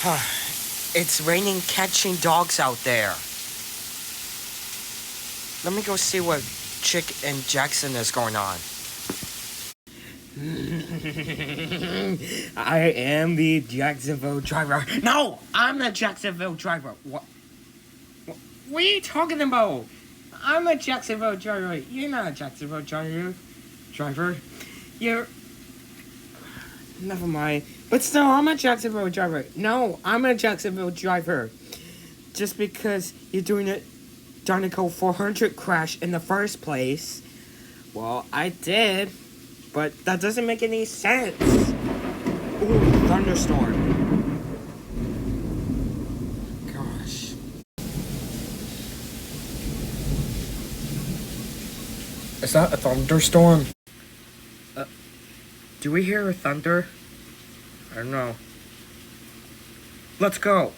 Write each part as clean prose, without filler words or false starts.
It's raining catching dogs out there. Let me go see what Chick and Jackson is going on. I am the Jacksonville driver. No, I'm the Jacksonville driver. What are you talking about? I'm a Jacksonville driver. You're not a Jacksonville driver. You're... Never mind. But still, I'm a Jacksonville driver. No, I'm a Jacksonville driver. Just because you're doing a Dinoco 400 crash in the first place. Well, I did. But that doesn't make any sense. Ooh, thunderstorm. Gosh. Is that a thunderstorm? Do we hear thunder? I don't know. Let's go.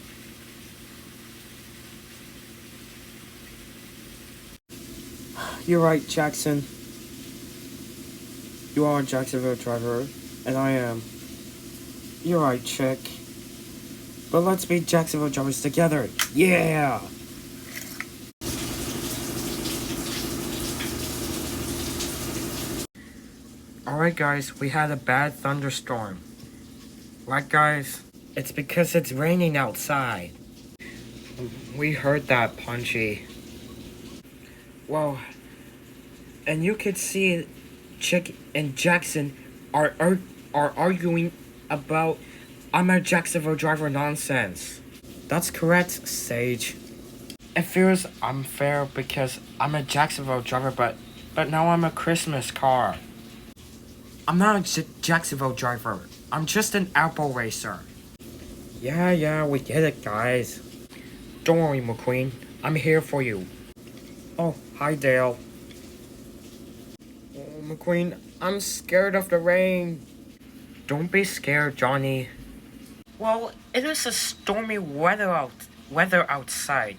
You're right, Jackson. You are a Jacksonville driver, and I am. You're right, Chick. But let's be Jacksonville drivers together. Yeah! Alright guys, we had a bad thunderstorm. Right guys? It's because it's raining outside. We heard that, Punchy. Well, and you could see Chick and Jackson are arguing about I'm a Jacksonville driver nonsense. That's correct, Sage. It feels unfair because I'm a Jacksonville driver, but now I'm a Christmas car. I'm not a Jacksonville driver. I'm just an Apple racer. Yeah, we get it, guys. Don't worry, McQueen. I'm here for you. Oh, hi, Dale. Oh, McQueen, I'm scared of the rain. Don't be scared, Johnny. Well, it is a stormy weather outside.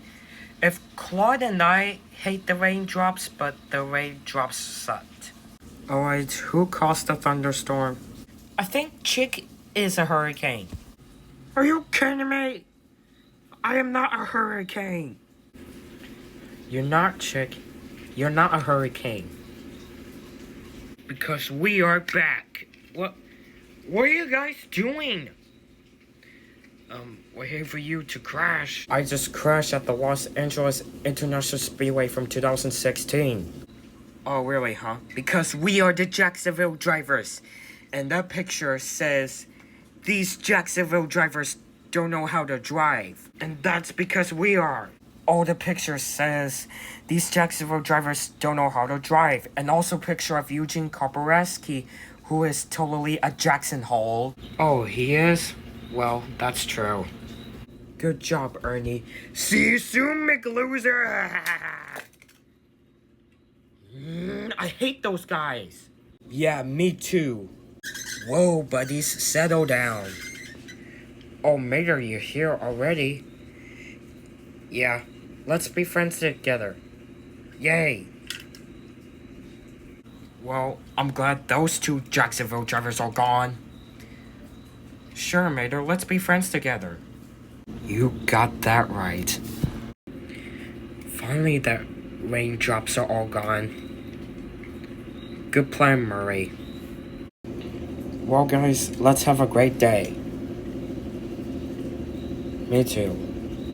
If Claude and I hate the raindrops, but the raindrops sucked. Alright, who caused the thunderstorm? I think Chick is a hurricane. Are you kidding me? I am not a hurricane. You're not, Chick. You're not a hurricane. Because we are back. What are you guys doing? We're here for you to crash. I just crashed at the Los Angeles International Speedway from 2016. Oh, really, huh? Because we are the Jacksonville drivers. And that picture says, these Jacksonville drivers don't know how to drive. And that's because we are. Oh, the picture says, these Jacksonville drivers don't know how to drive. And also picture of Eugene Kopareski, who is totally a Jackson hole. Oh, he is? Well, that's true. Good job, Ernie. See you soon, McLoser! I hate those guys. Yeah, me too. Whoa, buddies, settle down. Oh, Mater, you're here already? Yeah, let's be friends together. Yay. Well, I'm glad those two Jacksonville drivers are gone. Sure, Mater, let's be friends together. You got that right. Finally, the raindrops are all gone. Good plan, Murray. Well, guys, let's have a great day. Me too.